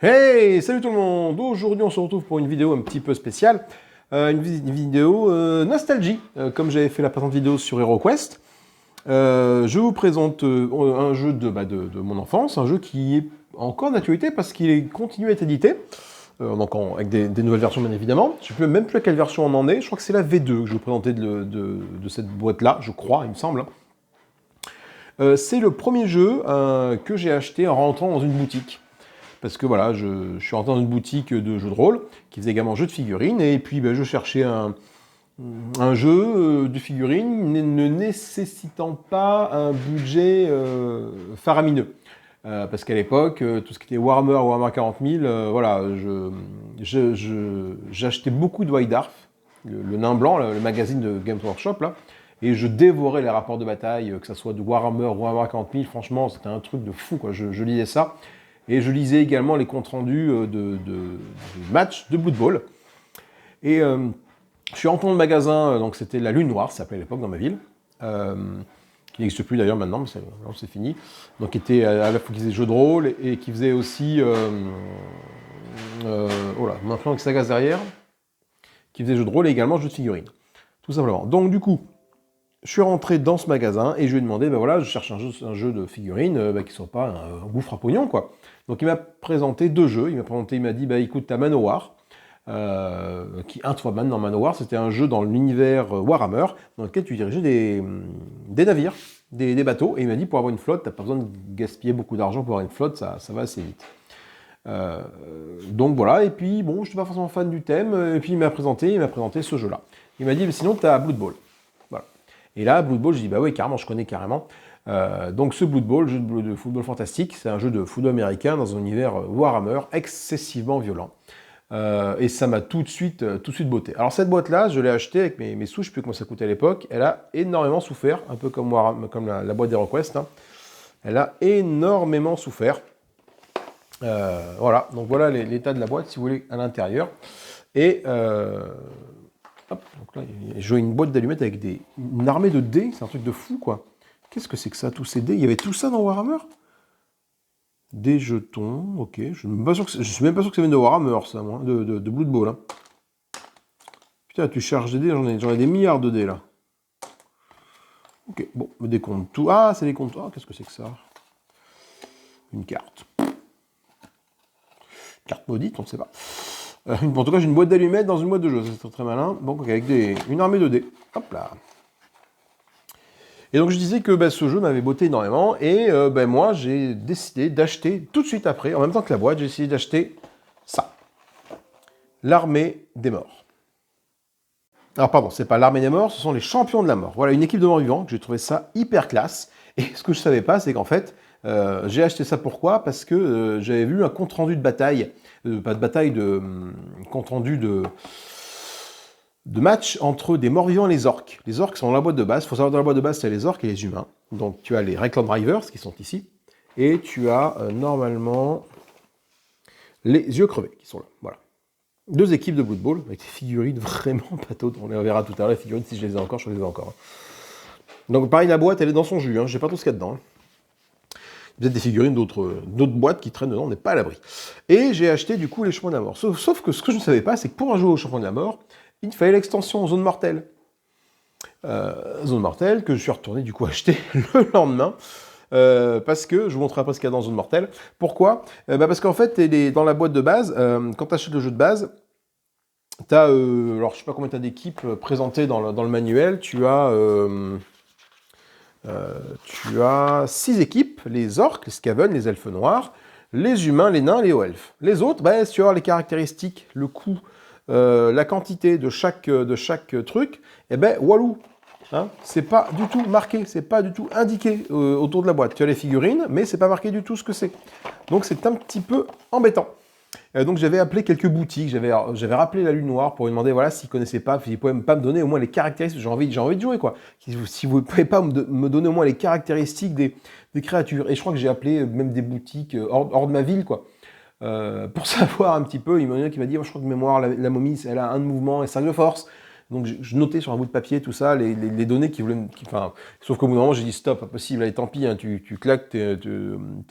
Hey, salut tout le monde! Aujourd'hui, on se retrouve pour une vidéo un petit peu spéciale. Une vidéo nostalgie, comme j'avais fait la présente vidéo sur HeroQuest. Je vous présente un jeu de mon enfance, un jeu qui est encore d'actualité parce qu'il continue à être édité. Avec des nouvelles versions, bien évidemment. Je ne sais même plus à quelle version on en est. Je crois que c'est la V2 que je vais vous présenter de cette boîte-là, je crois, il me semble. C'est le premier jeu que j'ai acheté en rentrant dans une boutique. Parce que voilà, je suis rentré dans une boutique de jeux de rôle, qui faisait également jeux de figurines, et puis je cherchais un jeu de figurines ne nécessitant pas un budget faramineux. Parce qu'à l'époque, tout ce qui était Warhammer 40 000, voilà, j'achetais beaucoup de White Dwarf, le nain blanc, le magazine de Games Workshop, là, et je dévorais les rapports de bataille, que ce soit de Warhammer ou Warhammer 40 000, franchement, c'était un truc de fou, quoi. Je lisais ça. Et je lisais également les comptes rendus de matchs de Blood Bowl. Et je suis rentré dans le magasin, donc c'était la Lune Noire, ça s'appelait à l'époque dans ma ville, qui n'existe plus d'ailleurs maintenant, mais c'est fini. Donc qui était à la fois qui faisait jeux de rôle et qui faisait aussi, oh là, maintenant avec sa gaz derrière, qui faisait jeux de rôle et également jeux de figurines, tout simplement. Donc du coup, je suis rentré dans ce magasin et je lui ai demandé, ben voilà, je cherche un jeu de figurines qui ne soit pas un gouffre à pognon, quoi. Donc il m'a présenté deux jeux. Il m'a dit, bah écoute, t'as Manowar, qui un maintenant Manowar, c'était un jeu dans l'univers Warhammer, dans lequel tu dirigeais des navires, des bateaux. Et il m'a dit, pour avoir une flotte, t'as pas besoin de gaspiller beaucoup d'argent pour avoir une flotte, ça va assez vite. Donc voilà, et puis bon, je suis pas forcément fan du thème, et puis il m'a présenté ce jeu-là. Il m'a dit, mais sinon t'as Blood Bowl. Voilà. Et là, Blood Bowl, je dis, bah oui, carrément, je connais carrément. Donc ce Blood Bowl, jeu de football fantastique, c'est un jeu de football américain dans un univers Warhammer excessivement violent. Et ça m'a tout de suite botté. Alors cette boîte-là, je l'ai achetée avec mes sous, je ne sais plus comment ça coûtait à l'époque. Elle a énormément souffert, un peu comme la boîte d'HeroQuest. Hein. Elle a énormément souffert. Voilà, donc voilà l'état de la boîte, si vous voulez, à l'intérieur. Et hop, donc là, j'ai une boîte d'allumettes avec une armée de dés, c'est un truc de fou, quoi. Qu'est-ce que c'est que ça, tous ces dés? Il y avait tout ça dans Warhammer? Des jetons, ok. Je suis même pas sûr que ça vienne de Warhammer, ça, moi, de Blood Bowl. Hein. Putain, tu charges des dés, j'en ai des milliards de dés, là. Ok, bon, des comptes tout. Ah, c'est des comptes. Ah, qu'est-ce que c'est que ça? Une carte. Carte maudite, on ne sait pas. En tout cas, j'ai une boîte d'allumettes dans une boîte de jeu, c'est très, très malin. Bon, avec une armée de dés. Hop là. Et donc je disais que ce jeu m'avait botté énormément, et moi j'ai décidé d'acheter tout de suite après, en même temps que la boîte, j'ai décidé d'acheter ça. L'armée des morts. Alors pardon, c'est pas l'armée des morts, ce sont les champions de la mort. Voilà, une équipe de morts vivants, que j'ai trouvé ça hyper classe. Et ce que je savais pas, c'est qu'en fait, j'ai acheté ça pourquoi? Parce que j'avais vu un compte rendu de bataille, pas de bataille, compte rendu de match entre des morts-vivants et les orques. Les orques sont dans la boîte de base. Il faut savoir, dans la boîte de base, c'est les orques et les humains. Donc tu as les Reclam Drivers qui sont ici. Et tu as normalement les yeux crevés qui sont là. Voilà. Deux équipes de Blood Bowl avec des figurines vraiment patos. On les reverra tout à l'heure, les figurines, si je les ai encore, je les ai encore. Donc pareil, la boîte, elle est dans son jus. Hein. Je sais pas tout ce qu'il y a dedans. Hein. Peut-être des figurines d'autres boîtes qui traînent dedans, on n'est pas à l'abri. Et j'ai acheté du coup les champions de la mort. Sauf que ce que je ne savais pas, c'est que pour jouer aux champions de la mort, il fallait l'extension Zone Mortelle. Zone Mortelle que je suis retourné du coup acheter le lendemain. Parce que, je vous montrerai après ce qu'il y a dans Zone Mortelle. Pourquoi? Parce qu'en fait, dans la boîte de base, quand tu achètes le jeu de base, tu as, alors je sais pas combien tu as d'équipes présentées dans le manuel, tu as 6 équipes, les orques, les skaven, les elfes noirs, les humains, les nains, les hauts elfes. Les autres, si tu as les caractéristiques, le coût, la quantité de chaque truc, et walou, hein, c'est pas du tout marqué, c'est pas du tout indiqué autour de la boîte. Tu as les figurines, mais c'est pas marqué du tout ce que c'est. Donc c'est un petit peu embêtant. Donc j'avais appelé quelques boutiques, j'avais rappelé la Lune Noire pour lui demander voilà s'ils connaissaient pas, s'ils pouvaient pas me donner au moins les caractéristiques. J'ai envie de jouer quoi. Si vous ne pouvez pas me donner au moins les caractéristiques des créatures. Et je crois que j'ai appelé même des boutiques hors de ma ville quoi. Pour savoir un petit peu, il y en a qui m'a dit, je crois que de mémoire, la momie, elle a un de mouvement et 5 de force. Donc je notais sur un bout de papier tout ça, les données qui voulaient... Enfin, sauf qu'au bout d'un moment, j'ai dit stop, pas possible, allez tant pis, hein, tu claques tes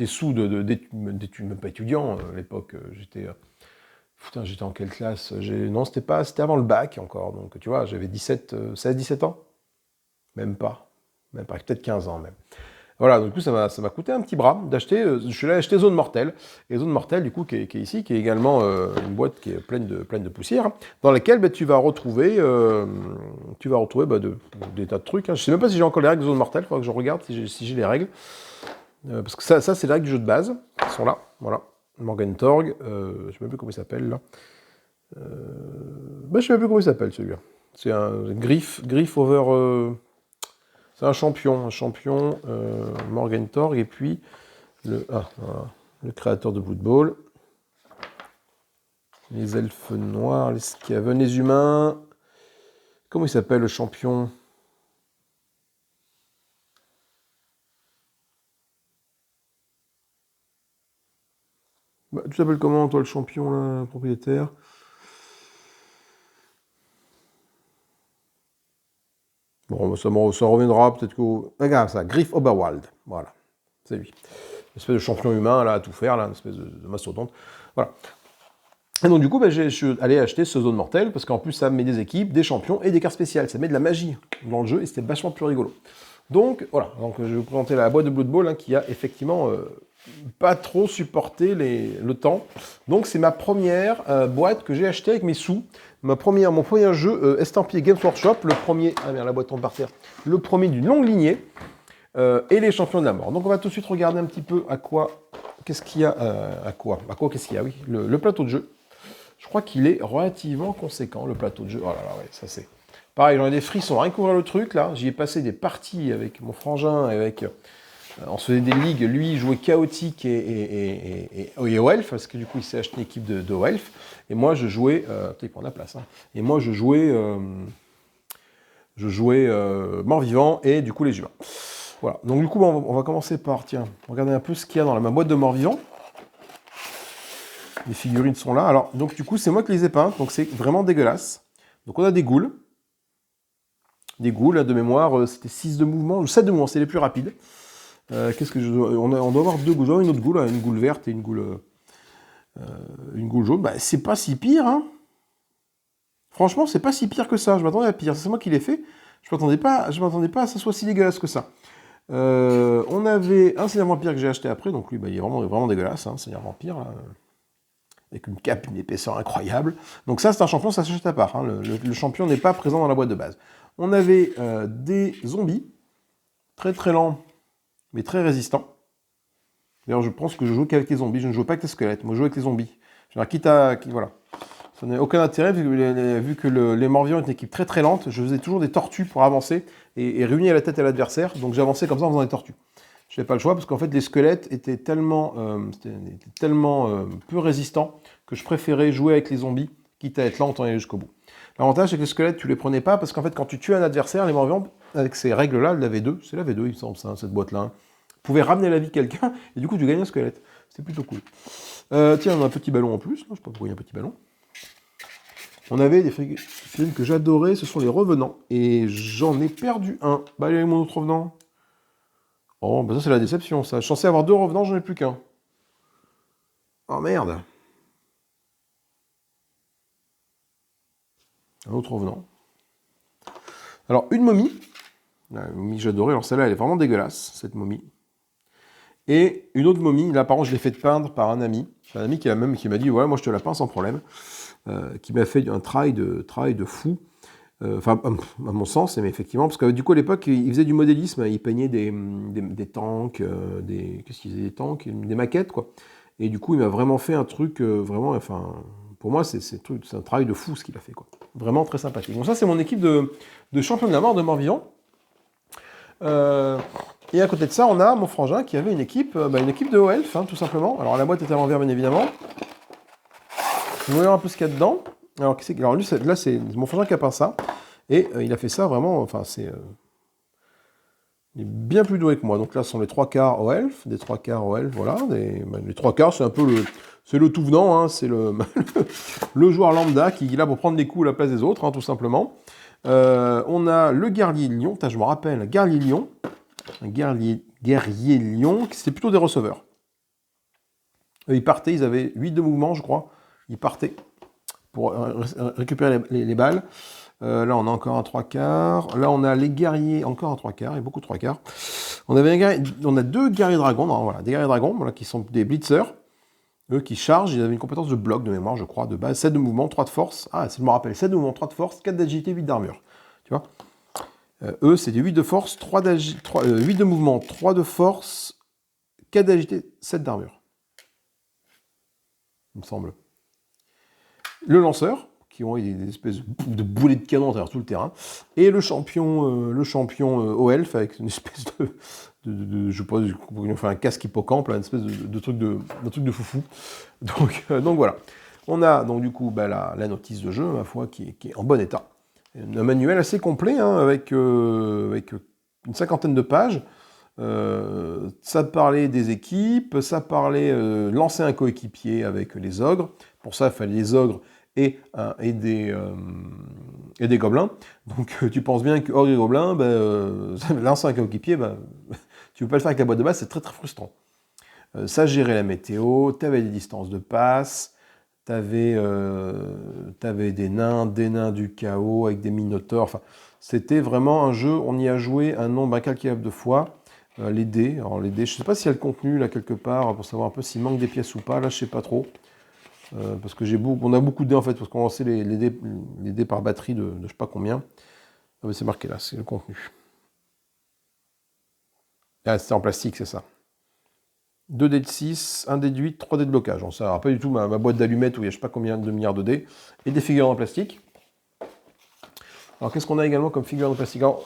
sous d'études, même pas étudiant à l'époque, j'étais... Putain, j'étais en quelle classe? Non, c'était avant le bac encore, donc tu vois, j'avais 16-17 ans. Même pas, peut-être 15 ans même. Voilà, donc du coup, ça m'a coûté un petit bras d'acheter, je suis allé acheter Zone Mortelle, et Zone Mortelle, du coup, qui est ici, qui est également une boîte qui est pleine de poussière, hein, dans laquelle tu vas retrouver, des tas de trucs, hein. Je sais même pas si j'ai encore les règles de Zone Mortelle, il faudra que je regarde si j'ai les règles, parce que ça c'est les règles du jeu de base, qui sont là, voilà. Morgentorg, je sais même plus comment il s'appelle, là. Je sais même plus comment il s'appelle, celui-là. C'est un Griff over... c'est un champion, Morgentorg, et puis voilà, le créateur de Blood Bowl. Les elfes noirs, les Skaven, les humains. Comment il s'appelle le champion? Tu t'appelles comment, toi, le champion, là, propriétaire? Bon, ça reviendra peut-être qu'au... Regarde ça, Griff Oberwald. Voilà, c'est lui. Une espèce de champion humain, là, à tout faire, là, une espèce de mastodonte. Voilà. Et donc, du coup, je suis allé acheter ce Zone Mortelle, parce qu'en plus, ça met des équipes, des champions et des cartes spéciales. Ça met de la magie dans le jeu, et c'était vachement plus rigolo. Donc, voilà. Donc, je vais vous présenter la boîte de Blood Bowl, hein, qui a effectivement pas trop supporté le temps. Donc, c'est ma première boîte que j'ai achetée avec mes sous. Mon premier jeu estampillé Games Workshop, le premier... Ah merde, la boîte tombe par terre. Le premier d'une longue lignée, et les champions de la mort. Donc, on va tout de suite regarder un petit peu à quoi... Qu'est-ce qu'il y a qu'est-ce qu'il y a? Oui, le plateau de jeu. Je crois qu'il est relativement conséquent, le plateau de jeu. Oh là là, ouais, ça c'est... Pareil, j'en ai des frissons, rien qu'ouvrir le truc, là. J'y ai passé des parties avec mon frangin, on se faisait des ligues. Lui, il jouait chaotique et Oelf, parce que du coup, il s'est acheté une équipe de Oelf. Et moi, je jouais... il prend de la place, hein. Et moi, je jouais mort-vivant et du coup, les humains. Voilà. Donc, du coup, on va commencer par, tiens, regarder un peu ce qu'il y a dans ma boîte de mort-vivant. Les figurines sont là. Alors, donc, du coup, c'est moi qui les ai peintes, donc c'est vraiment dégueulasse. Donc, on a des ghouls. Des ghouls, là, de mémoire, c'était 6 de mouvement, ou 7 de mouvement, c'est les plus rapides. Qu'est-ce que on doit avoir 2 ghouls, une autre goule, une goule verte et une goule jaune. Bah, c'est pas si pire, hein. Franchement, c'est pas si pire que ça. Je m'attendais à pire. C'est moi qui l'ai fait. Je m'attendais pas à ce que ça soit si dégueulasse que ça. On avait un Seigneur Vampire que j'ai acheté après, donc lui, bah, il est vraiment dégueulasse, hein, Seigneur Vampire, là, avec une cape, une épaisseur incroyable. Donc ça, c'est un champion, ça s'achète à part. Hein. Le champion n'est pas présent dans la boîte de base. On avait des zombies, très très lents, mais très résistants. D'ailleurs, je pense que je joue qu'avec les zombies, je ne joue pas avec les squelettes, moi je joue avec les zombies. Voilà. Ça n'a aucun intérêt, vu que les morts-vivants est une équipe très très lente, je faisais toujours des tortues pour avancer et réunir la tête à l'adversaire, donc j'avançais comme ça en faisant des tortues. Je n'avais pas le choix, parce qu'en fait, les squelettes étaient tellement peu résistants que je préférais jouer avec les zombies, quitte à être lent, autant aller jusqu'au bout. L'avantage, c'est que les squelettes, tu les prenais pas, parce qu'en fait, quand tu tues un adversaire, les morts-vivants, avec ces règles-là, la V2, c'est la V2, il me semble, ça, cette boîte-là, hein, pouvait ramener la vie de quelqu'un, et du coup, tu gagnes un squelette. C'était plutôt cool. Tiens, on a un petit ballon en plus, je ne sais pas pourquoi il y a un petit ballon. On avait des films que j'adorais, ce sont les Revenants, et j'en ai perdu un. Bah, allez, mon autre Revenant. Oh, bah ça c'est la déception, ça. Je suis censé avoir 2 revenants, j'en ai plus qu'un. Oh merde. Un autre revenant. Alors, une momie. Une momie j'adorais, alors celle-là elle est vraiment dégueulasse, cette momie. Et une autre momie, là par contre je l'ai fait peindre par un ami. Un ami qui m'a dit, ouais, moi je te la peins sans problème. Qui m'a fait un travail de fou. Enfin, à mon sens, mais effectivement, parce que du coup, à l'époque, il faisait du modélisme, il peignait des tanks, qu'est-ce qu'il faisait, des tanks, des maquettes, quoi. Et du coup, il m'a vraiment fait un truc, vraiment, enfin, pour moi, c'est un travail de fou, ce qu'il a fait, quoi. Vraiment très sympathique. Donc ça, c'est mon équipe de champion de la mort, de mort-vivant. Et à côté de ça, on a mon frangin qui avait une équipe de haut elfe, hein, tout simplement. Alors, la boîte était à l'envers, bien évidemment. Vous voyez un peu ce qu'il y a dedans. Alors, lui, là, c'est mon frangin qui a peint ça. Et il a fait ça vraiment, enfin, il est bien plus doué que moi. Donc là, ce sont les 3 quarts au elf, des 3 quarts au elf, voilà. Les 3 quarts, c'est un peu le tout venant, hein, c'est le joueur lambda qui est là pour prendre des coups à la place des autres, hein, tout simplement. On a le guerrier lion, je me rappelle, un guerrier lion, c'était plutôt des receveurs. Ils partaient, ils avaient 8 de mouvement, je crois. Ils partaient pour récupérer les balles. Là, on a encore un 3/4. Là, on a les guerriers, encore un 3/4, et beaucoup de 3/4. On a 2 guerriers dragons, non, voilà, des guerriers dragons, voilà, qui sont des blitzers. Eux qui chargent, ils avaient une compétence de bloc de mémoire, je crois, de base. 7 de mouvement, 3 de force. Ah, si je me rappelle, 7 de mouvement, 3 de force, 4 d'agilité, 8 d'armure. Tu vois, eux, c'était 8 de force, 8 de mouvement, 3 de force, 4 d'agilité, 7 d'armure. Il me semble. Le lanceur, qui ont des espèces de boulets de canon à travers tout le terrain, et le champion Oelf, avec une espèce je sais pas, on fait un casque hippocampe, là, une espèce de truc de foufou. Donc voilà. On a donc du coup la notice de jeu, ma foi, qui est en bon état. Un manuel assez complet, hein, avec une 50aine de pages. Ça parlait des équipes, ça parlait lancer un coéquipier avec les ogres. Pour ça, il fallait des ogres et des gobelins. Donc tu penses bien que ogres et gobelins, lancer un coéquipier, tu peux pas le faire avec la boîte de base, c'est très très frustrant. Ça gérait la météo, tu avais des distances de passe, tu avais des nains du chaos avec des minotaures. Enfin, c'était vraiment un jeu, on y a joué un nombre incalculable de fois. Les dés, alors les dés, je ne sais pas s'il y a le contenu là quelque part pour savoir un peu s'il manque des pièces ou pas, là je sais pas trop. Parce que on a beaucoup de dés en fait, parce qu'on lançait les dés par batterie de je sais pas combien. Ah, mais c'est marqué là, c'est le contenu. Ah, c'était en plastique, c'est ça. 2 dés de 6, 1 dé de 8, 3 dés de blocage. Donc ça n'aura pas du tout ma boîte d'allumettes où il y a je sais pas combien de milliards de dés. Et des figurines en plastique. Alors qu'est-ce qu'on a également comme figurines en plastique? Alors,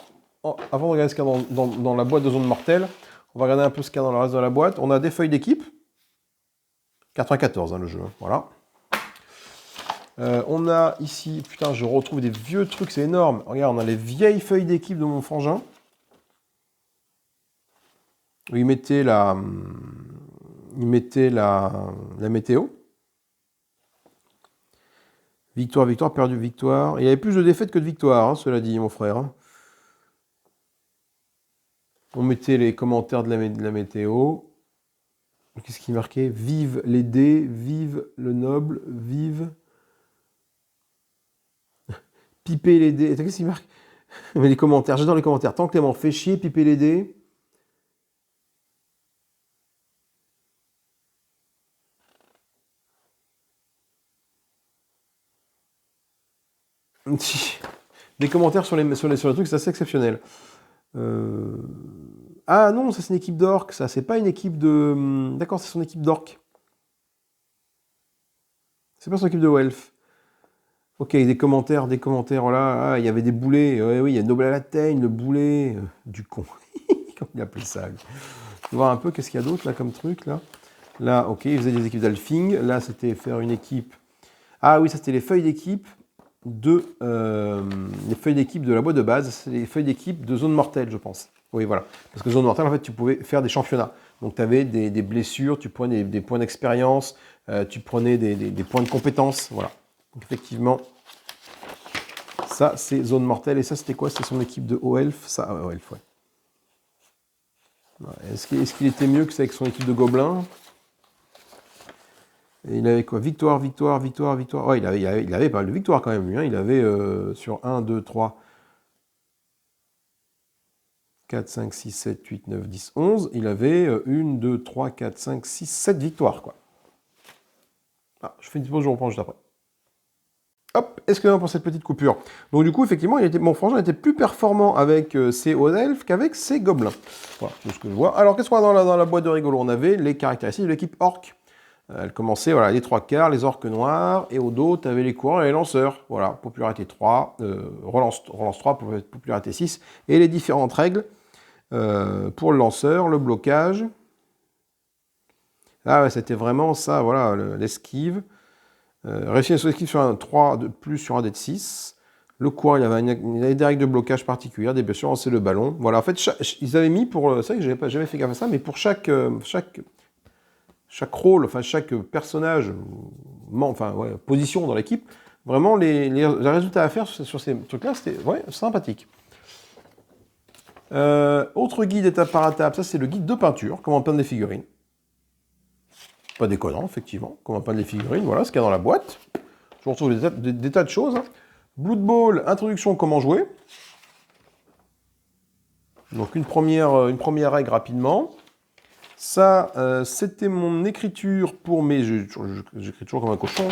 avant de regarder ce qu'il y a dans la boîte de zone mortelle, on va regarder un peu ce qu'il y a dans le reste de la boîte. On a des feuilles d'équipe. 94, hein, le jeu. Voilà. On a ici, putain, je retrouve des vieux trucs, c'est énorme. Regarde, on a les vieilles feuilles d'équipe de mon frangin. Où il mettait la météo. Victoire, victoire, perdu, victoire. Il y avait plus de défaites que de victoires, hein, cela dit, mon frère. Hein. On mettait les commentaires de la météo. Qu'est-ce qui marquait? Vive les dés, vive le noble, vive... Piper les dés. Qu'est-ce qui marque? Mais les commentaires, j'adore les commentaires. Tant que Clément fait chier, piper les dés. Des commentaires sur les trucs, c'est assez exceptionnel. Ah non, ça c'est une équipe d'orques, ça, c'est pas une équipe de... D'accord, c'est son équipe d'orques. C'est pas son équipe de Welf. Ok, des commentaires, voilà. Ah, il y avait des boulets, oui, il y a Noble à la teigne, le boulet, du con. Comment il appelle ça? On va voir un peu qu'est-ce qu'il y a d'autre là comme truc là. Là, ok, il faisait des équipes d'Alfing. Là, c'était faire une équipe. Ah oui, ça c'était les feuilles d'équipe de la boîte de base. C'est les feuilles d'équipe de zone mortelle, je pense. Oui, voilà. Parce que zone mortelle, en fait, tu pouvais faire des championnats. Donc, tu avais des blessures, tu prenais des points d'expérience, tu prenais des points de compétence. Voilà. Donc, effectivement, ça, c'est zone mortelle. Et ça, c'était quoi? C'était son équipe de Oelf. Ça, Oelf, ouais. Est-ce qu'il était mieux que ça avec son équipe de gobelins? Et il avait quoi? Victoire, victoire, victoire, victoire. Ouais, il avait pas mal de victoires quand même, lui. Hein. Il avait sur 1, 2, 3, 4, 5, 6, 7, 8, 9, 10, 11. Il avait 1, 2, 3, 4, 5, 6, 7 victoires, quoi. Ah, je fais une pause, je reprends juste après. Hop, excusez-moi pour cette petite coupure. Donc du coup, effectivement, mon frangin était plus performant avec ses hauts elfes qu'avec ses gobelins. Voilà, c'est ce que je vois. Alors, qu'est-ce qu'on a dans la boîte de rigolo? On avait les caractéristiques de l'équipe orc. Elle commençait, voilà, les 3/4, les orques noirs, et au dos, tu avais les coureurs et les lanceurs. Voilà, popularité 3, relance 3, popularité 6, et les différentes règles pour le lanceur, le blocage. Ah ouais, c'était vraiment ça, voilà, l'esquive. Réussir son esquive sur un 3 de plus sur un dé de 6. Le coureur, il avait des règles de blocage particulières, des blessures, c'est le ballon. Voilà, en fait, ils avaient mis pour... C'est vrai que j'avais jamais fait gaffe à ça, mais pour chaque rôle, enfin chaque personnage, position dans l'équipe, Vraiment, les résultats à faire sur ces trucs-là, c'était sympathique. Autre guide étape par étape, ça c'est le guide de peinture, comment peindre des figurines. Pas déconnant, effectivement, comment peindre des figurines, voilà ce qu'il y a dans la boîte. Je retrouve des tas de choses. Hein. Blood Bowl, introduction, comment jouer. Donc une première règle rapidement. Ça, c'était mon écriture pour mes... J'écris toujours comme un cochon.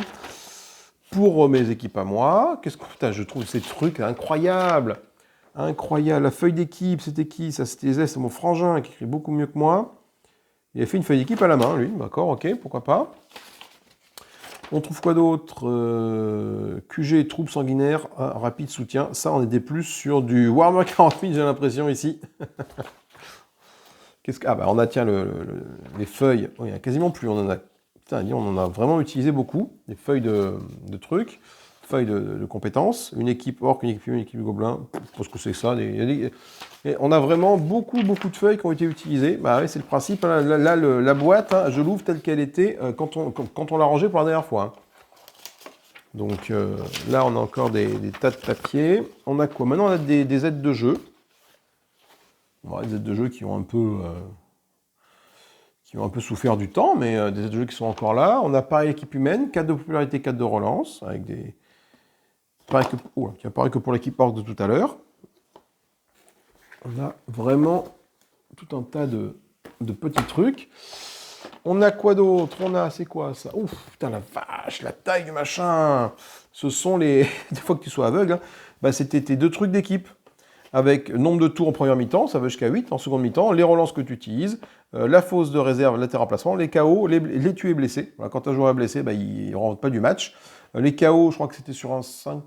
Pour mes équipes à moi. Qu'est-ce que... Putain, je trouve ces trucs incroyables. Incroyable. La feuille d'équipe, c'était qui? Ça, c'était c'est mon frangin qui écrit beaucoup mieux que moi. Il a fait une feuille d'équipe à la main, lui. D'accord, ok, pourquoi pas. On trouve quoi d'autre? QG, troupes sanguinaires, rapide soutien. Ça, on était plus sur du Warhammer 40 000, j'ai l'impression, ici. Ah, bah, on a, tiens, les feuilles. Oh, il n'y en a quasiment plus. On en a, putain, on en a vraiment utilisé beaucoup. Les feuilles de trucs, feuilles de compétences. Une équipe orc, une équipe humaine, une équipe gobelin. Parce que c'est ça. On a vraiment beaucoup de feuilles qui ont été utilisées. Bah, ouais, c'est le principe. Hein. Là, la boîte, hein, je l'ouvre telle qu'elle était quand on l'a rangée pour la dernière fois. Hein. Donc là, on a encore des tas de papiers. On a quoi? Maintenant, on a des aides de jeu. Bon, des aides de jeu qui ont un peu souffert du temps, mais des aides de jeu qui sont encore là. On a pareil équipe humaine, 4 de popularité, 4 de relance, avec des... qui apparaît que pour l'équipe orc de tout à l'heure. On a vraiment tout un tas de petits trucs. On a quoi d'autre? On a, c'est quoi ça? Ouf, putain la vache, la taille du machin. Ce sont les... Des fois que tu sois aveugle, hein, bah, c'était tes 2 trucs d'équipe. Avec nombre de tours en première mi-temps, ça va jusqu'à 8 en seconde mi-temps, les relances que tu utilises, la fosse de réserve, les remplacements, les KO, les tués blessés. Voilà, quand tu as un joueur blessé, bah, il ne rentre pas du match. Les KO, je crois que c'était sur un 5,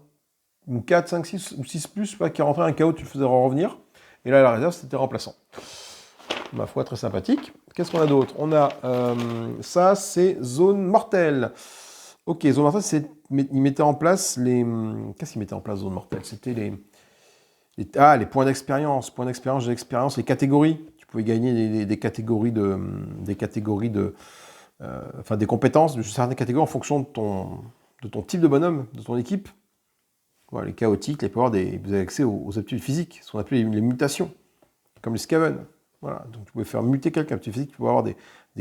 ou 4, 5, 6 ou 6 plus, qui rentrait un KO, tu le faisais revenir. Et là, la réserve, c'était remplaçant. Ma foi, très sympathique. Qu'est-ce qu'on a d'autre? On a ça, c'est zone mortelle. Ok, zone mortelle, il mettait en place les... Qu'est-ce qu'il mettait en place, zone mortelle? C'était les points d'expérience. Points d'expérience, les catégories. Tu pouvais gagner des catégories enfin, des compétences de certaines catégories en fonction de ton type de bonhomme, de ton équipe. Voilà, les chaotiques, vous avez accès aux aptitudes physiques, ce qu'on appelle les mutations, comme les Skaven. Voilà, donc tu pouvais faire muter quelqu'un, aptitude physique, tu pouvais avoir des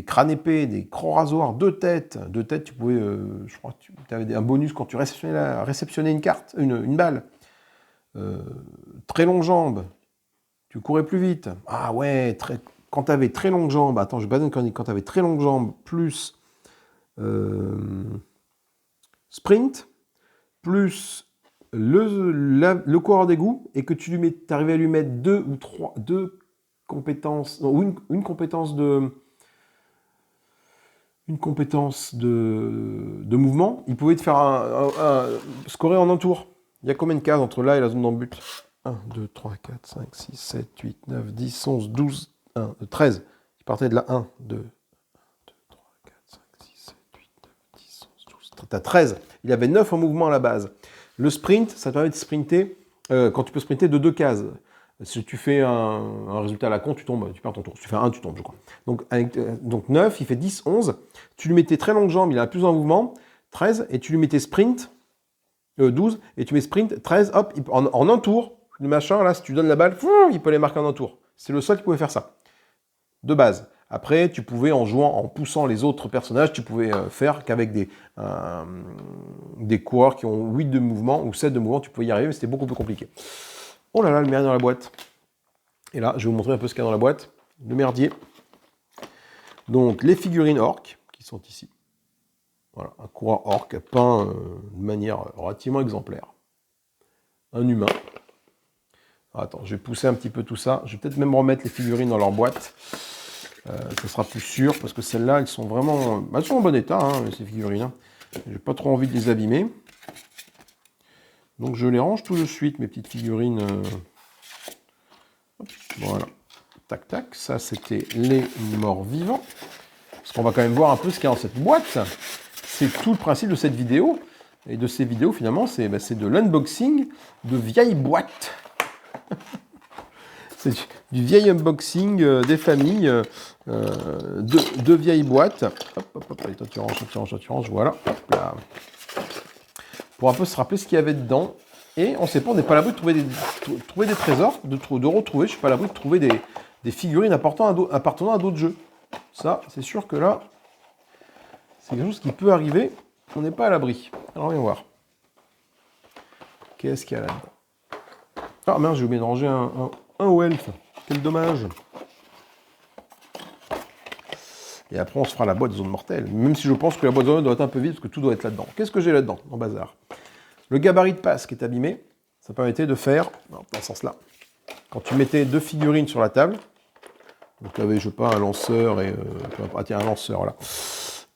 crânes épais, des grands rasoirs, 2 têtes. 2 têtes, tu pouvais, je crois que tu avais un bonus quand tu réceptionnais une carte, une balle. Très longues jambes, tu courais plus vite. Ah ouais, quand tu avais très longues jambes, attends, je badine quand tu avais très longues jambes, plus sprint, plus le coureur d'égout, et que tu arrivais à lui mettre 2 compétences, non, ou une compétence de mouvement, il pouvait te faire scorer en un tour. Il y a combien de cases entre là et la zone d'embut? 1, 2, 3, 4, 5, 6, 7, 8, 9, 10, 11, 12, 13. Il partait de la 1, 2, 2, 3, 4, 5, 6, 7, 8, 9, 10, 11, 12, tu as 13. Il y avait 9 en mouvement à la base. Le sprint, ça te permet de sprinter, quand tu peux sprinter de 2 cases. Si tu fais un résultat à la con, tu perds ton tour. Si tu fais 1, tu tombes, je crois. Donc 9, il fait 10, 11. Tu lui mettais très longue jambe, il a plus en mouvement, 13, et tu lui mettais sprint, 12, et tu mets sprint, 13, hop, en un tour, le machin, là, si tu donnes la balle, il peut les marquer en un tour. C'est le seul qui pouvait faire ça, de base. Après, tu pouvais, en poussant les autres personnages, tu pouvais faire qu'avec des coureurs qui ont 8 de mouvement ou 7 de mouvement, tu pouvais y arriver, mais c'était beaucoup plus compliqué. Oh là là, le merdier dans la boîte. Et là, je vais vous montrer un peu ce qu'il y a dans la boîte. Le merdier. Donc, les figurines orc, qui sont ici. Voilà, un coureur orc peint de manière relativement exemplaire. Un humain. Attends, je vais pousser un petit peu tout ça. Je vais peut-être même remettre les figurines dans leur boîte. Ça sera plus sûr, parce que celles-là, elles sont vraiment... Elles sont en bon état, hein, ces figurines. J'ai pas trop envie de les abîmer. Donc je les range tout de suite, mes petites figurines. Voilà. Tac, tac. Ça, c'était les morts vivants. Parce qu'on va quand même voir un peu ce qu'il y a dans cette boîte. C'est tout le principe de cette vidéo. Et de ces vidéos, finalement, c'est de l'unboxing de vieilles boîtes. C'est du vieil unboxing des familles de vieilles boîtes. Hop, hop, hop. Allez, toi, tu ranges, voilà. Hop là. pour un peu se rappeler ce qu'il y avait dedans. Et on sait pas, on n'est pas à l'abri de trouver des trésors, de retrouver, je suis pas à l'abri de trouver des figurines appartenant à d'autres jeux. Ça, c'est sûr que là, c'est quelque chose qui peut arriver. On n'est pas à l'abri. Alors, viens voir. Qu'est-ce qu'il y a là-dedans? Ah mince, j'ai oublié de ranger un Welf. Quel dommage. Et après, on se fera la boîte zone mortelle. Même si je pense que la boîte zone doit être un peu vide, parce que tout doit être là-dedans. Qu'est-ce que j'ai là-dedans, en bazar? Le gabarit de passe qui est abîmé, ça permettait de faire, dans ce sens-là, quand tu mettais 2 figurines sur la table, donc tu avais, je sais pas, un lanceur et un lanceur, voilà,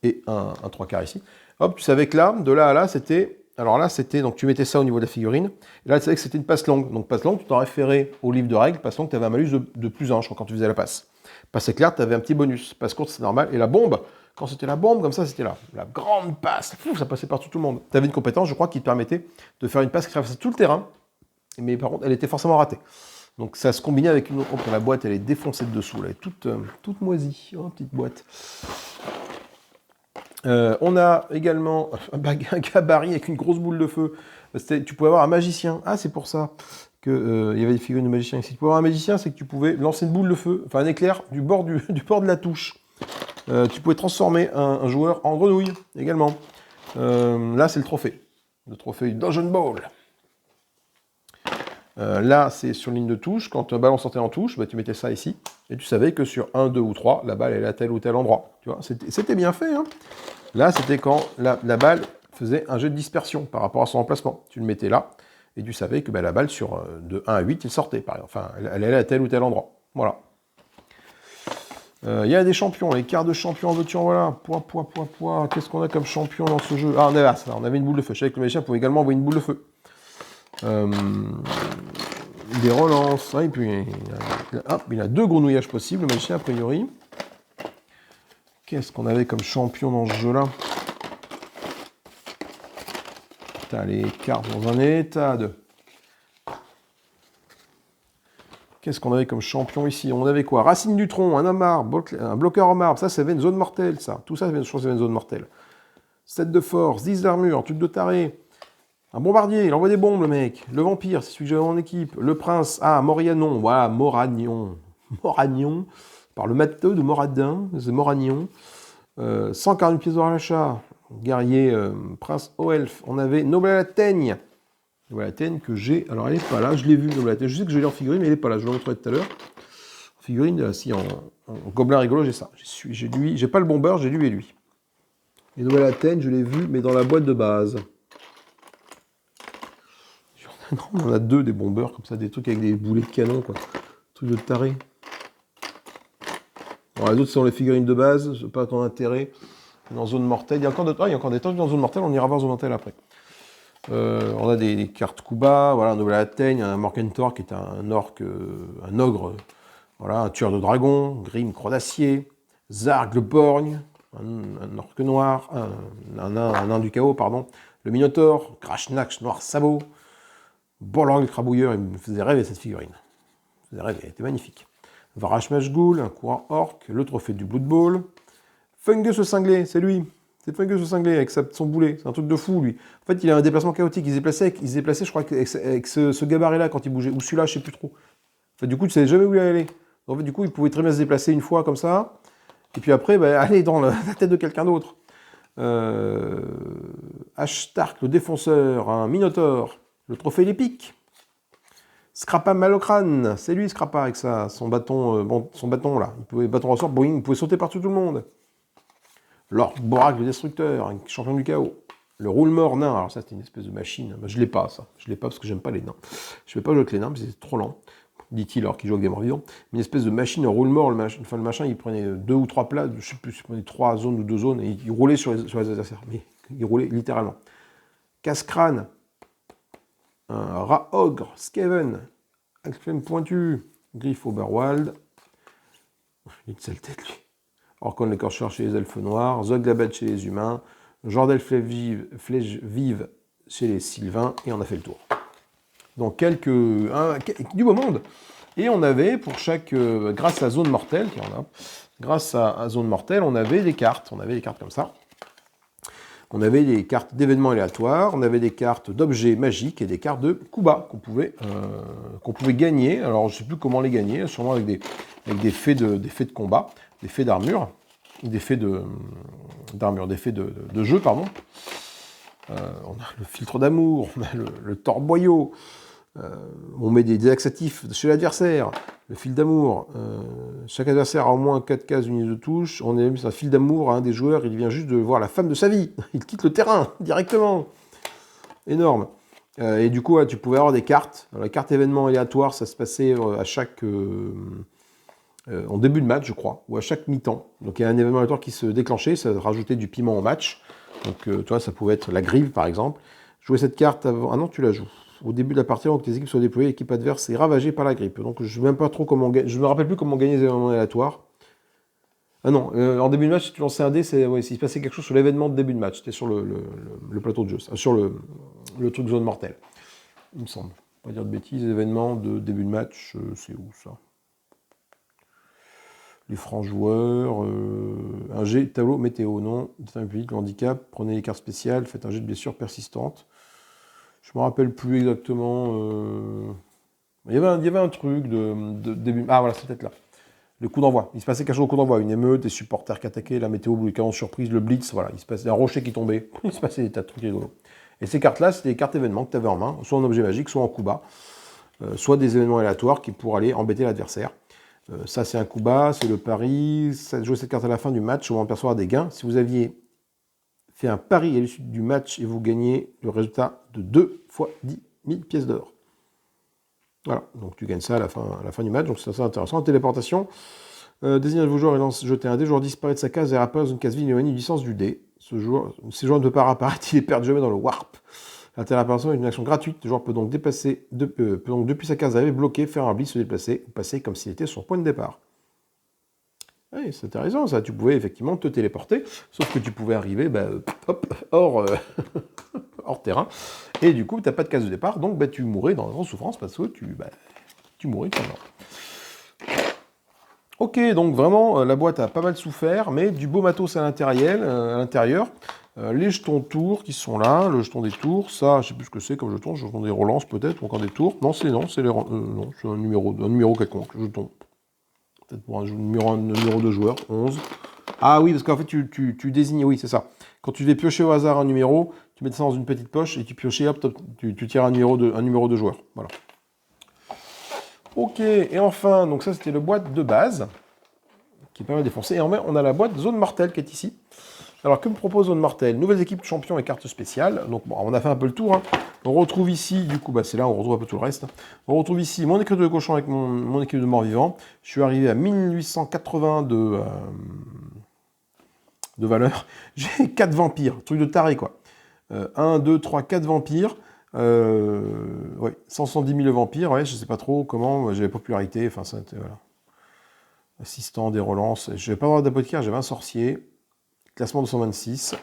et un 3/4 ici. Hop, tu savais que là, de là à là, c'était, alors là, c'était, donc tu mettais ça au niveau de la figurine, et là, tu savais que c'était une passe longue. Donc passe longue, tu t'en référais au livre de règles, passe longue, tu avais un malus de plus 1, je crois, quand tu faisais la passe. Passe éclair, tu avais un petit bonus. Passe courte, c'est normal. Et la bombe, quand c'était la bombe, comme ça, c'était là. La grande passe. Ça passait par tout le monde. Tu avais une compétence, je crois, qui te permettait de faire une passe qui traversait tout le terrain. Mais par contre, elle était forcément ratée. Donc ça se combinait avec une autre. La boîte, elle est défoncée de dessous. Elle est toute moisie. Oh, petite boîte. On a également un gabarit avec une grosse boule de feu. Tu pouvais avoir un magicien. Ah, c'est pour ça qu'il y avait des figurines de magiciens ici. Tu pouvais avoir un magicien, c'est que tu pouvais lancer une boule de feu, enfin un éclair du bord de la touche. Tu pouvais transformer un joueur en grenouille également. Là, c'est le trophée Dungeon Ball. Là, c'est sur ligne de touche. Quand un ballon sortait en touche, bah, tu mettais ça ici. Et tu savais que sur 1, 2 ou 3, la balle elle est à tel ou tel endroit. Tu vois, c'était bien fait. Hein. Là, c'était quand la balle faisait un jet de dispersion par rapport à son emplacement. Tu le mettais là. Et tu savais que bah, la balle, de 1 à 8, il sortait, par exemple. Enfin, elle allait à tel ou tel endroit. Voilà. Il y a des champions, les cartes de champion en veux-tu en voilà. Qu'est-ce qu'on a comme champion dans ce jeu? Ah, on avait une boule de feu. Je savais que le magicien pouvait également envoyer une boule de feu. Des relances. Ah, et puis, il a 2 grenouillages possibles, le magicien, a priori. Qu'est-ce qu'on avait comme champion dans ce jeu-là? T'as les cartes dans un état de... Qu'est-ce qu'on avait comme champion ici? On avait quoi? Racine du tronc, un homme marbre, un bloqueur en marbre. Ça, avait une zone mortelle, ça. Tout ça, je pense, c'est une zone mortelle. 7 de force, 10 d'armure, un truc de taré. Un bombardier, il envoie des bombes, le mec. Le vampire, c'est celui que j'avais en équipe. Le prince, Morianon. Voilà, Moragnon. Moragnon. Par le matheux de Moradin, c'est Moragnon. 140 pièces d'or à l'achat. Guerrier, prince Oelf. On avait Noble à la teigne. Noble à la teigne que j'ai. Alors elle n'est pas là, je l'ai vue, Noble à la teigne. Je sais que je l'ai en figurine, mais elle n'est pas là. Je la montrerai tout à l'heure. Figurine, si en gobelin rigolo, j'ai ça. J'ai lui, j'ai pas le bomber, j'ai lui et lui. Et Noble à la teigne, je l'ai vu, mais dans la boîte de base. Non, on en a 2 des bombers, comme ça, des trucs avec des boulets de canon, quoi. Trucs de taré. Alors les autres, c'est dans les figurines de base, c'est pas ton intérêt. Dans zone mortelle, il y a encore des trucs dans zone mortelle, on ira voir zone mortelle après. On a des cartes Kuba, voilà, un Noble à la teigne, un Morgentor qui est un ogre, voilà, un tueur de dragon, Grim, croix d'acier, Zarg le borgne, un orque noir, un nain du chaos, pardon, le Minotaure, Krashnak, noir sabot, Borlang le crabouilleur, il me faisait rêver cette figurine. Il me faisait rêver, elle était magnifique. Varash Mashghoul, un courant orc, le trophée du Blood Bowl. Fungus le cinglé, c'est lui. C'est Fungus le cinglé avec son boulet. C'est un truc de fou, lui. En fait, il a un déplacement chaotique. Il se déplaçait, je crois, avec ce gabarit-là quand il bougeait. Ou celui-là, je sais plus trop. En fait, du coup, tu ne savais jamais où il allait. En fait, du coup, il pouvait très bien se déplacer une fois comme ça. Et puis après, aller dans la tête de quelqu'un d'autre. Ashtark, le défenseur, un Minotaure. Le trophée l'épique. Scrappa Malocrane, c'est lui Scrappa avec son bâton là. Bâton ressort, il pouvait sauter partout tout le monde. Lord Borak le destructeur, un champion du chaos. Le roule-mort nain, alors ça c'est une espèce de machine. Je l'ai pas ça, je l'ai pas parce que j'aime pas les nains. Je vais pas jouer avec les nains, mais c'est trop lent. Dit-il alors qu'il joue avec des morts vivants. Une espèce de machine, un roule-mort, le machin, il prenait 2 ou 3 places, je sais plus, il prenait 3 zones ou 2 zones, et il roulait sur les adversaires. Mais il roulait littéralement. Casse-crâne. Un rat ogre, Skaven, Axflame pointu, Griff Oberwald, il a une sale tête lui. Orcon l'écorcheur chez les elfes noirs, Zog la bête chez les humains, Jordel flèche vive chez les sylvains, et on a fait le tour. Donc du beau monde. Et on avait pour chaque, grâce à Zone Mortelle, grâce à Zone Mortelle, on avait des cartes comme ça. On avait des cartes d'événements aléatoires, on avait des cartes d'objets magiques et des cartes de Kuba qu'on pouvait gagner. Alors je ne sais plus comment les gagner, sûrement avec des faits de combat, des faits d'armure, des faits de jeu, pardon. On a le filtre d'amour, on a le torboyau, on met des laxatifs chez l'adversaire, le fil d'amour. Chaque adversaire a au moins 4 cases unies de touche. On a mis un fil d'amour à un des joueurs, il vient juste de voir la femme de sa vie. Il quitte le terrain directement. Énorme. Et du coup, tu pouvais avoir des cartes. Alors, la carte événement aléatoire, ça se passait à chaque... en début de match, je crois, ou à chaque mi-temps. Donc il y a un événement aléatoire qui se déclenchait, ça rajoutait du piment au match. Donc tu vois, ça pouvait être la grive, par exemple. Jouer cette carte avant... Ah non, tu la joues. Au début de la partie, avant que les équipes soient déployées, l'équipe adverse est ravagée par la grippe. Donc je ne me rappelle plus comment gagner les événements aléatoires. Ah non, en début de match, si tu lançais un dé, s'il se passait quelque chose sur l'événement de début de match. C'était sur le plateau de jeu, sur le truc zone mortelle. Il me semble. Pas dire de bêtises, événement de début de match, c'est où ça? Les francs joueurs, un jet tableau météo, non. Déterminez plus vite le handicap, prenez les cartes spéciales, faites un jet de blessure persistante. Je me rappelle plus exactement. Il y avait un truc de début. Ah voilà, c'est peut-être là. Le coup d'envoi. Il se passait quelque chose au coup d'envoi. Une émeute, des supporters qui attaquaient, la météo, le canon surprise, le blitz, voilà. Il se passait un rocher qui tombait. Il se passait des tas de trucs rigolos. Et ces cartes-là, c'était des cartes événements que tu avais en main, soit en objet magique, soit en coup bas, soit des événements aléatoires qui pourraient aller embêter l'adversaire. Ça, c'est un coup bas, c'est le pari. Jouez cette carte à la fin du match, on va en percevoir des gains. Si vous aviez fait un pari à l'issue du match et vous gagnez le résultat de 2 fois 10 000 pièces d'or. Voilà, donc tu gagnes ça à la fin du match, donc c'est assez intéressant. Téléportation, désignez un de vos joueurs et lance jeter un dé, le joueur disparaît de sa case et apparaît dans une case vide éloignée du distance du dé. Ces joueurs ne peut pas apparaître, il est perdu jamais dans le warp. La téléportation est une action gratuite, le joueur peut donc depuis sa case arrivée, bloquer, faire un blitz, se déplacer, ou passer comme s'il était sur son point de départ. Oui, c'est intéressant ça, tu pouvais effectivement te téléporter, sauf que tu pouvais arriver hors terrain, et du coup tu n'as pas de case de départ, donc tu mourrais dans la grande souffrance parce que tu mourrais tout le temps. Ok, donc vraiment la boîte a pas mal souffert, mais du beau matos à l'intérieur. Les jetons tours qui sont là, le jeton des tours, ça je sais plus ce que c'est comme jeton des relances peut-être, ou encore des tours. Non, c'est un numéro quelconque, jeton. Peut-être pour un numéro de joueur, 11. Ah oui, parce qu'en fait, tu désignes, oui, c'est ça. Quand tu devais piocher au hasard un numéro, tu mets ça dans une petite poche et tu piochais, hop, tu tires un numéro de joueur. Voilà. Ok, et enfin, donc ça, c'était le boîte de base, qui est pas mal défoncé. Et on a la boîte Zone Mortelle qui est ici. Alors, que me propose Zone Mortelle? Nouvelles équipes, champions et cartes spéciales. Donc, bon, on a fait un peu le tour. Hein. On retrouve ici, du coup, c'est là où on retrouve un peu tout le reste. On retrouve ici mon équipe de cochon avec mon équipe de mort-vivant. Je suis arrivé à 1880 de valeur. J'ai 4 vampires, truc de taré, quoi. 1, 2, 3, 4 vampires. Ouais, 110 000 vampires, ouais, je sais pas trop comment, j'avais popularité, enfin, voilà. Assistant des relances. Je vais pas avoir d'apothicaire, j'avais un sorcier. Classement 226.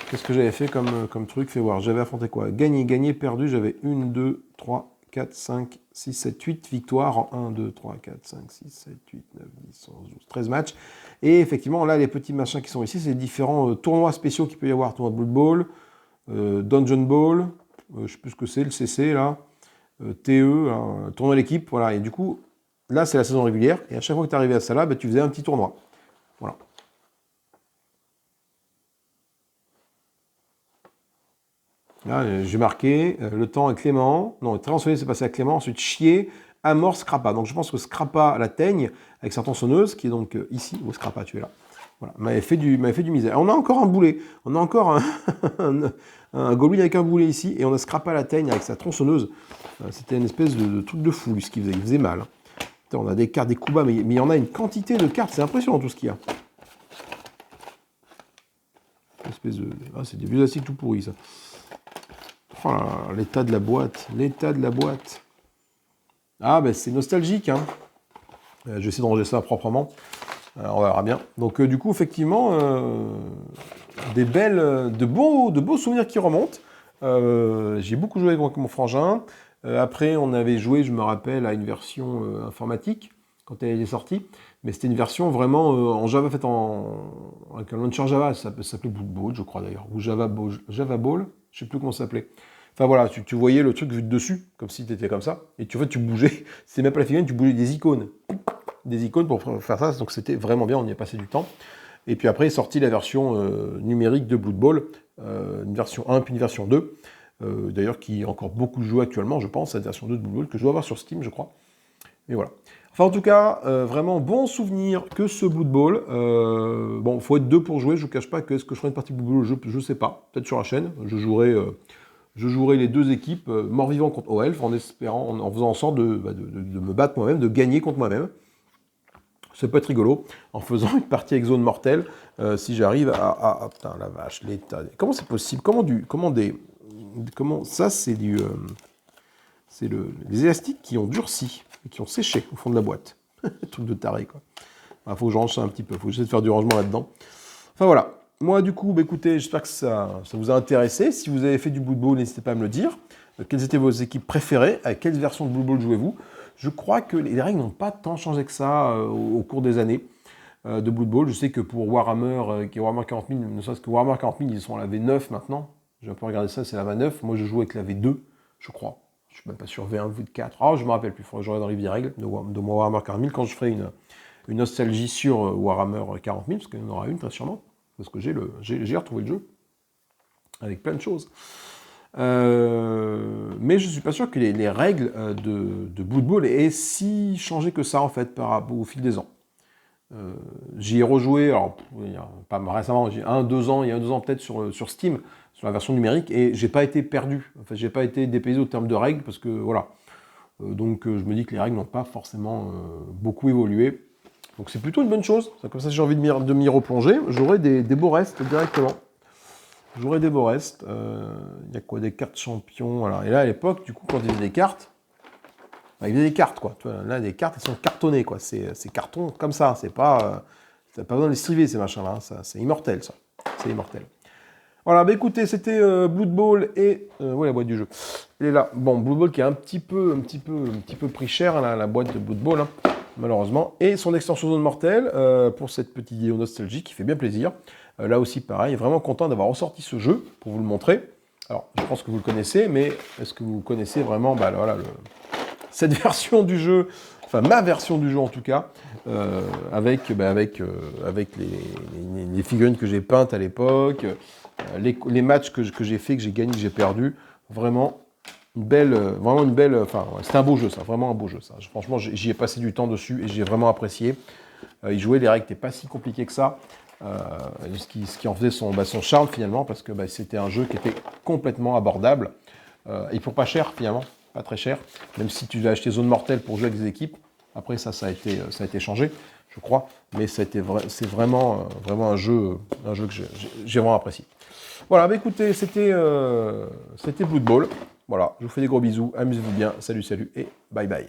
Qu'est-ce que j'avais fait comme truc? Fais voir. J'avais affronté quoi? Gagné, perdu. J'avais 1, 2, 3, 4, 5, 6, 7, 8 victoires en 1, 2, 3, 4, 5, 6, 7, 8, 9, 10, 11, 12, 13 matchs. Et effectivement, là, les petits machins qui sont ici, c'est les différents tournois spéciaux qu'il peut y avoir. Tournoi Blood Bowl, Dungeon Ball, je sais plus ce que c'est, le CC, là, TE, hein, tournoi d'équipe, voilà. Et du coup, là, c'est la saison régulière. Et à chaque fois que tu arrivais à ça là, tu faisais un petit tournoi. Voilà. Là, j'ai marqué, le temps est Clément. Non, transféré, c'est passé à Clément. Ensuite, Chier, Amor, Scrappa. Donc, je pense que Scrappa la teigne avec sa tronçonneuse, qui est donc ici. Où Scrappa, tu es là. Voilà, m'avait fait du misère. On a encore un boulet. On a encore un goblin avec un boulet ici. Et on a Scrappa la teigne avec sa tronçonneuse. C'était une espèce de truc de fou, lui, ce qu'il faisait. Il faisait mal. Putain, on a des cartes, des coups bas, mais il y en a une quantité de cartes. C'est impressionnant tout ce qu'il y a. C'est des vieux plastiques tout pourris, ça. Oh là, l'état de la boîte, Ah, ben c'est nostalgique, hein. Je vais essayer de ranger ça proprement. On verra bien. Donc, du coup, effectivement, de beaux souvenirs qui remontent. J'ai beaucoup joué avec mon frangin. Après, on avait joué, je me rappelle, à une version informatique. quand elle est sortie, mais c'était une version vraiment en Java, faite avec un launcher Java, ça s'appelait Blood Bowl, je crois d'ailleurs, ou Java Ball, je sais plus comment ça s'appelait. Enfin voilà, tu voyais le truc vu de dessus, comme si tu étais comme ça, et en fait tu bougeais, c'était même pas la figurine, tu bougeais des icônes pour faire ça, donc c'était vraiment bien, on y a passé du temps. Et puis après est sortie la version numérique de Blood Bowl, une version 1 puis une version 2, d'ailleurs qui est encore beaucoup jouée actuellement, je pense, cette version 2 de Blood Bowl, que je dois avoir sur Steam, je crois. Et voilà. Enfin, en tout cas, vraiment bon souvenir que ce Blood Bowl. Bon, il faut être deux pour jouer, je ne vous cache pas que est-ce que je ferai une partie de Blood Bowl, je ne sais pas, peut-être sur la chaîne. Je jouerai les deux équipes, mort-vivant contre OELF, en espérant, en faisant en sorte de me battre moi-même, de gagner contre moi-même. Ça peut être rigolo, en faisant une partie avec zone mortelle, si j'arrive à... putain, la vache, l'état... Comment c'est possible? Comment ça, c'est du... c'est les élastiques qui ont durci, et qui ont séché au fond de la boîte. Truc de taré, quoi. Il faut que je range ça un petit peu, il faut que j'essaie de faire du rangement là-dedans. Enfin, voilà. Moi, du coup, écoutez, j'espère que ça vous a intéressé. Si vous avez fait du Blood Bowl, n'hésitez pas à me le dire. Quelles étaient vos équipes préférées? À quelle version de Blood Bowl jouez-vous? Je crois que les règles n'ont pas tant changé que ça au cours des années de Blood Bowl. Je sais que pour Warhammer, qui est Warhammer 40 000, ne serait-ce que Warhammer 40 000, ils sont à la V9 maintenant. J'ai un peu regardé ça, c'est la V9. Moi, je joue avec la V2, je crois. Je ne suis même pas sur V1, V4. Ah, je ne me rappelle plus. Il faudrait que je regarde dans les règles de Warhammer 40 000 quand je ferai une nostalgie sur Warhammer 40 000, parce qu'il y en aura une très sûrement. Parce que j'ai retrouvé le jeu. Avec plein de choses. Mais je ne suis pas sûr que les règles de Blood Bowl aient si changé que ça, en fait, au fil des ans. J'y ai rejoué, alors, pas récemment, il y a 2 ans peut-être sur Steam, sur la version numérique, et j'ai pas été perdu. En fait, j'ai pas été dépaysé au terme de règles, parce que, voilà. Donc, je me dis que les règles n'ont pas forcément beaucoup évolué. Donc, c'est plutôt une bonne chose. Comme ça, si j'ai envie de m'y replonger, j'aurai des beaux restes directement. J'aurai des beaux restes. Il y a quoi? Des cartes champions. Voilà. Et là, à l'époque, du coup, quand il y avait des cartes, il y avait des cartes, quoi. Tu vois, là, des cartes, elles sont cartonnées, quoi. C'est carton comme ça. C'est pas, t'as pas besoin de les striver, ces machins-là. C'est immortel, ça. C'est immortel. Voilà, bah écoutez, c'était Blood Bowl et... ouais, la boîte du jeu. Elle est là. Bon, Blood Bowl qui est un petit peu pris cher, là, la boîte de Blood Bowl, hein, malheureusement. Et son extension zone mortelle, pour cette petite vidéo nostalgique qui fait bien plaisir. Là aussi, pareil, vraiment content d'avoir ressorti ce jeu pour vous le montrer. Alors, je pense que vous le connaissez, mais est-ce que vous connaissez vraiment voilà, cette version du jeu, enfin ma version du jeu en tout cas, avec les figurines que j'ai peintes à l'époque, les matchs que j'ai fait, que j'ai gagné, que j'ai perdu. Vraiment une belle, enfin, c'était un beau jeu, ça, vraiment un beau jeu, ça. Franchement, j'y ai passé du temps dessus et j'ai vraiment apprécié. Y jouer, les règles n'étaient pas si compliquées que ça. Ce qui en faisait son charme finalement, parce que c'était un jeu qui était complètement abordable et pour pas cher finalement, pas très cher, même si tu l'as acheté zone mortelle pour jouer avec des équipes. Après ça a été changé, je crois, mais c'est vraiment un jeu que j'ai vraiment apprécié. Voilà, bah écoutez, c'était Blood Bowl. Voilà, je vous fais des gros bisous, amusez-vous bien, salut et bye bye.